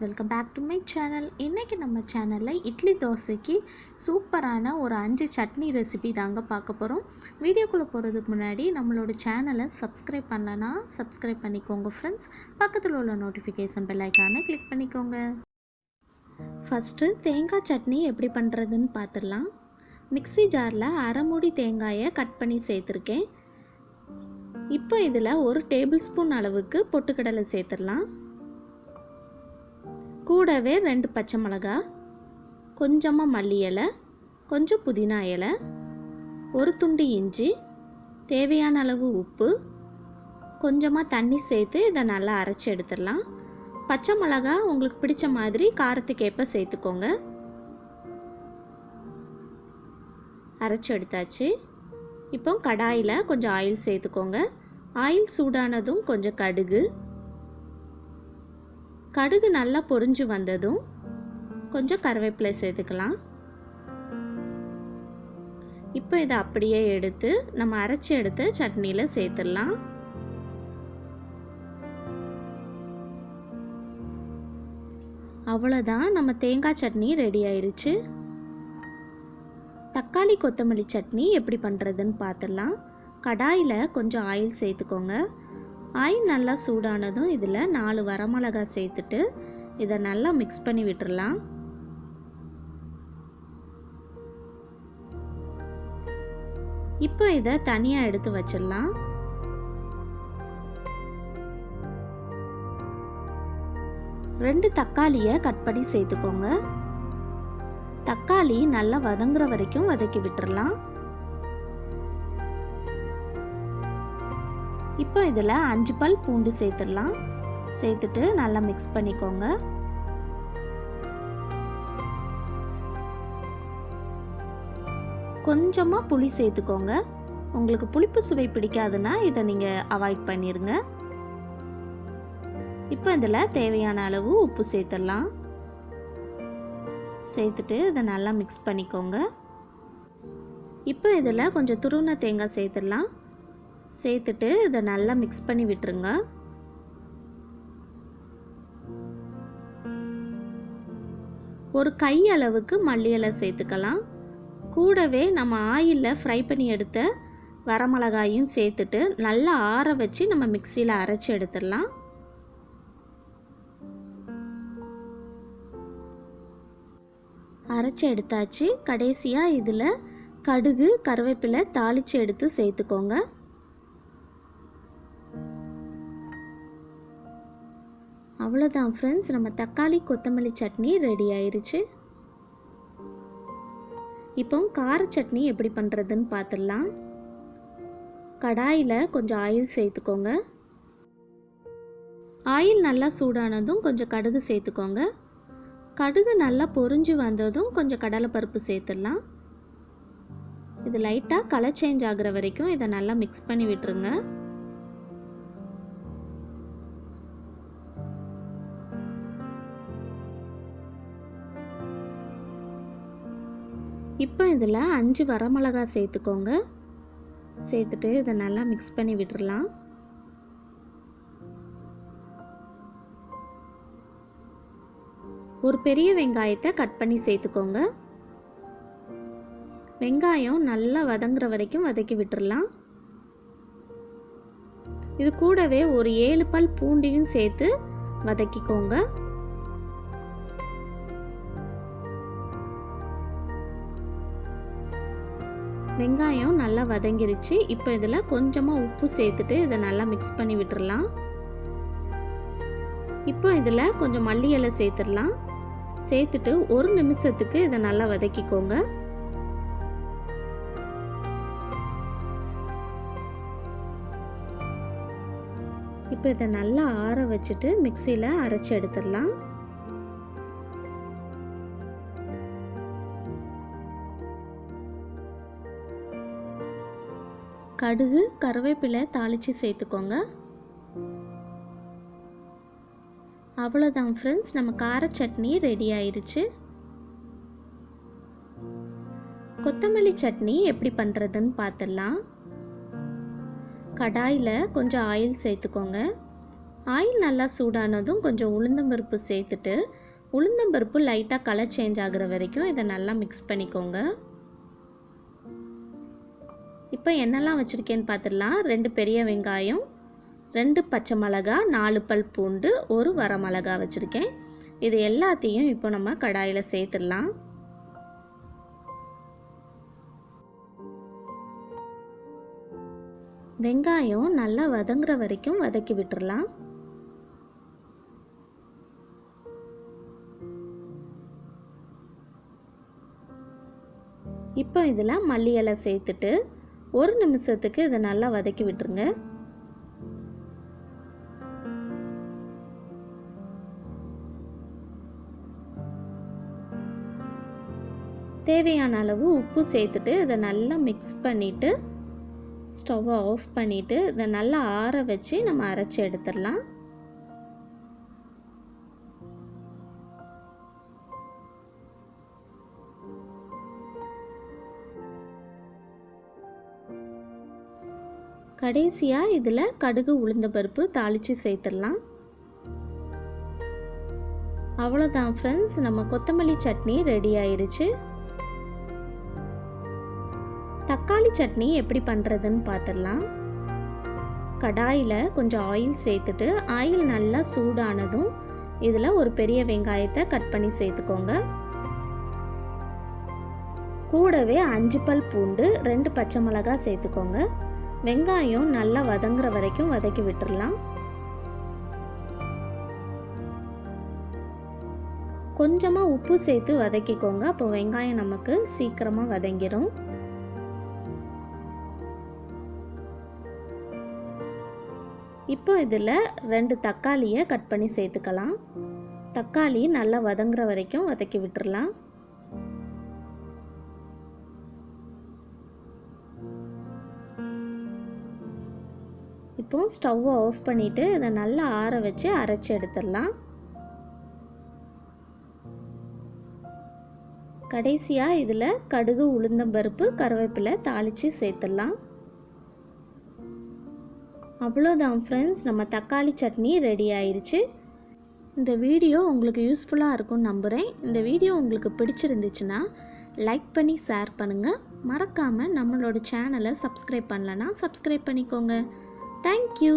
Welcome back to my channel. இன்றைக்கி நம்ம சேனலில் இட்லி தோசைக்கு சூப்பரான ஒரு 5 சட்னி ரெசிபி தாங்க பார்க்க போகிறோம். வீடியோக்குள்ளே போகிறதுக்கு முன்னாடி நம்மளோட சேனலை சப்ஸ்கிரைப் பண்ணலன்னா சப்ஸ்கிரைப் பண்ணிக்கோங்க ஃப்ரெண்ட்ஸ். பக்கத்தில் உள்ள நோட்டிஃபிகேஷன் பெல் ஐக்கானை கிளிக் பண்ணிக்கோங்க. ஃபஸ்ட்டு தேங்காய் சட்னி எப்படி பண்ணுறதுன்னு பார்த்துடலாம். மிக்ஸி ஜாரில் அரை மூடி தேங்காயை கட் பண்ணி சேர்த்துருக்கேன். இப்போ இதில் 1 டேபிள் ஸ்பூன் அளவுக்கு பொட்டுக்கடலை சேர்த்துடலாம். கூடவே 2 பச்சை மிளகா, கொஞ்சமாக மல்லி இலை, கொஞ்சம் புதினா இலை, ஒரு துண்டு இஞ்சி, தேவையான அளவு உப்பு, கொஞ்சமாக தண்ணி சேர்த்து இதை நல்லா அரைச்சி எடுத்துடலாம். பச்சை மிளகா உங்களுக்கு பிடிச்ச மாதிரி காரத்துக்கு ஏற்ப சேர்த்துக்கோங்க. அரைச்சி எடுத்தாச்சு. இப்போ கடாயில் கொஞ்சம் ஆயில் சேர்த்துக்கோங்க. ஆயில் சூடானதும் கொஞ்சம் கடுகு நல்லா பொரிஞ்சு வந்ததும் கொஞ்சம் கருவேப்பிலை சேர்த்துக்கலாம். இப்போ இதை அப்படியே எடுத்து நம்ம அரைச்சி எடுத்து சட்னியில் சேர்த்துடலாம். அவ்வளோதான், நம்ம தேங்காய் சட்னி ரெடி ஆயிடுச்சு. தக்காளி கொத்தமல்லி சட்னி எப்படி பண்ணுறதுன்னு பார்த்துடலாம். கடாயில் கொஞ்சம் ஆயில் சேர்த்துக்கோங்க. ஆயில் நல்லா சூடானதும் இதில் 4 வரமிளகாய் சேர்த்துட்டு இதை நல்லா மிக்ஸ் பண்ணி விட்டுறலாம். இப்போ இதை தனியாக எடுத்து வச்சிடலாம். ரெண்டு தக்காளியை கட் பண்ணி சேர்த்துக்கோங்க. தக்காளி நல்லா வதங்குற வரைக்கும் வதக்கி விட்டுறலாம். இப்போ இதில் 5 பல் பூண்டு சேர்த்துடலாம். சேர்த்துட்டு நல்லா மிக்ஸ் பண்ணிக்கோங்க. கொஞ்சமாக புளி சேர்த்துக்கோங்க. உங்களுக்கு புளிப்பு சுவை பிடிக்காதுன்னா இதை நீங்கள் அவாய்ட் பண்ணிடுங்க. இப்போ இதில் தேவையான அளவு உப்பு சேர்த்துடலாம். சேர்த்துட்டு இதை நல்லா மிக்ஸ் பண்ணிக்கோங்க. இப்போ இதில் கொஞ்சம் துருவின தேங்காய் சேர்த்துடலாம். சேர்த்துட்டு இதை நல்லா மிக்ஸ் பண்ணி விட்டுருங்க. ஒரு கை அளவுக்கு மல்லி இலை சேர்த்துக்கலாம். கூடவே நம்ம ஆயிலில் ஃப்ரை பண்ணி எடுத்த வரமிளகாயும் சேர்த்துட்டு நல்லா ஆற வச்சு நம்ம மிக்சியில் அரைச்சி எடுத்துடலாம். அரைச்சி எடுத்தாச்சு. கடைசியாக இதில் கடுகு கருவேப்பிலை தாளித்து எடுத்து சேர்த்துக்கோங்க. அவ்வளோதான் ஃப்ரெண்ட்ஸ், நம்ம தக்காளி கொத்தமல்லி சட்னி ரெடி ஆயிடுச்சு. இப்போ கார சட்னி எப்படி பண்ணுறதுன்னு பார்த்துடலாம். கடாயில் கொஞ்சம் ஆயில் சேர்த்துக்கோங்க. ஆயில் நல்லா சூடானதும் கொஞ்சம் கடுகு சேர்த்துக்கோங்க. கடுகு நல்லா பொரிஞ்சு வந்ததும் கொஞ்சம் கடலைப்பருப்பு சேர்த்துடலாம். இது லைட்டாக கலர் சேஞ்ச் ஆகுற வரைக்கும் இதை நல்லா மிக்ஸ் பண்ணி விட்டுருங்க. இப்போ இதில் 5 வரமிளகாய் சேர்த்துக்கோங்க. சேர்த்துட்டு இதை நல்லா மிக்ஸ் பண்ணி விட்டுறலாம். ஒரு பெரிய வெங்காயத்தை கட் பண்ணி சேர்த்துக்கோங்க. வெங்காயம் நல்லா வதங்குற வரைக்கும் வதக்கி விட்டுறலாம். இது கூடவே ஒரு 7 பல் பூண்டையும் சேர்த்து வதக்கிக்கோங்க. வெங்காயம் நல்லா வதங்கிருச்சு. இப்போ இதில் கொஞ்சமாக உப்பு சேர்த்துட்டு இதை நல்லா மிக்ஸ் பண்ணி விட்டுறலாம். இப்போ இதில் கொஞ்சம் மல்லி இலை சேர்த்துடலாம். சேர்த்துட்டு 1 நிமிஷத்துக்கு இதை நல்லா வதக்கிக்கோங்க. இப்போ இதை நல்லா ஆற வச்சுட்டு மிக்சியில் அரைச்சி எடுத்துடலாம். கடுகு கருவேப்பிலை தாளித்து சேர்த்துக்கோங்க. அவ்வளோதான் ஃப்ரெண்ட்ஸ், நம்ம கார சட்னி ரெடி ஆயிடுச்சு. கொத்தமல்லி சட்னி எப்படி பண்ணுறதுன்னு பார்த்துடலாம். கடாயில் கொஞ்சம் ஆயில் சேர்த்துக்கோங்க. ஆயில் நல்லா சூடானதும் கொஞ்சம் உளுந்தம்பருப்பு சேர்த்துட்டு உளுந்தம்பருப்பு லைட்டாக கலர் சேஞ்ச் ஆகிற வரைக்கும் இதை நல்லா மிக்ஸ் பண்ணிக்கோங்க. இப்போ என்னெல்லாம் வச்சுருக்கேன்னு பார்த்துடலாம். 2 பெரிய வெங்காயம், 2 பச்சை மிளகா, 4 பல் பூண்டு, 1 வரமிளகா வச்சுருக்கேன். இது எல்லாத்தையும் இப்போ நம்ம கடாயில் சேர்த்துடலாம். வெங்காயம் நல்லா வதங்குற வரைக்கும் வதக்கி விட்டுறலாம். இப்போ இதில் மல்லி இலை சேர்த்துட்டு 1 நிமிஷத்துக்கு இதை நல்லா வதக்கி விட்டுருங்க. தேவையான அளவு உப்பு சேர்த்துட்டு இதை நல்லா மிக்ஸ் பண்ணிவிட்டு ஸ்டவ்வை ஆஃப் பண்ணிவிட்டு இதை நல்லா ஆற வச்சு நம்ம அரைச்சி எடுத்துடலாம். கடைசியாக இதில் கடுகு உளுந்தம்பருப்பு தாளித்து சேர்த்துடலாம். அவ்வளோதான் ஃப்ரெண்ட்ஸ், நம்ம கொத்தமல்லி சட்னி ரெடி ஆயிடுச்சு. தக்காளி சட்னி எப்படி பண்ணுறதுன்னு பார்த்துடலாம். கடாயில் கொஞ்சம் ஆயில் சேர்த்துட்டு ஆயில் நல்லா சூடானதும் இதில் ஒரு பெரிய வெங்காயத்தை கட் பண்ணி சேர்த்துக்கோங்க. கூடவே 5 பல் பூண்டு, 2 பச்சை மிளகாய் சேர்த்துக்கோங்க. வெங்காயம் நல்லா வதங்குற வரைக்கும் வதக்கி விட்டுறலாம். கொஞ்சமாக உப்பு சேர்த்து வதக்கிக்கோங்க, அப்போ வெங்காயம் நமக்கு சீக்கிரமாக வதங்கிடும். இப்போ இதில் 2 தக்காளியை கட் பண்ணி சேர்த்துக்கலாம். தக்காளி நல்லா வதங்குற வரைக்கும் வதக்கி விட்டுறலாம். இப்போ ஸ்டவ்வை ஆஃப் பண்ணிவிட்டு இதை நல்லா ஆற வச்சு அரைச்சி எடுத்துடலாம். கடைசியாக இதில் கடுகு உளுந்தம்பருப்பு கருவேப்பிலை தாளித்து சேர்த்துடலாம். அவ்வளோதான் ஃப்ரெண்ட்ஸ், நம்ம தக்காளி சட்னி ரெடி ஆயிடுச்சு. இந்த வீடியோ உங்களுக்கு யூஸ்ஃபுல்லாக இருக்கும்னு நம்புகிறேன். இந்த வீடியோ உங்களுக்கு பிடிச்சிருந்துச்சுன்னா லைக் பண்ணி ஷேர் பண்ணுங்கள். மறக்காமல் நம்மளோட சேனலை சப்ஸ்கிரைப் பண்ணலன்னா சப்ஸ்கிரைப் பண்ணிக்கோங்க. Thank you.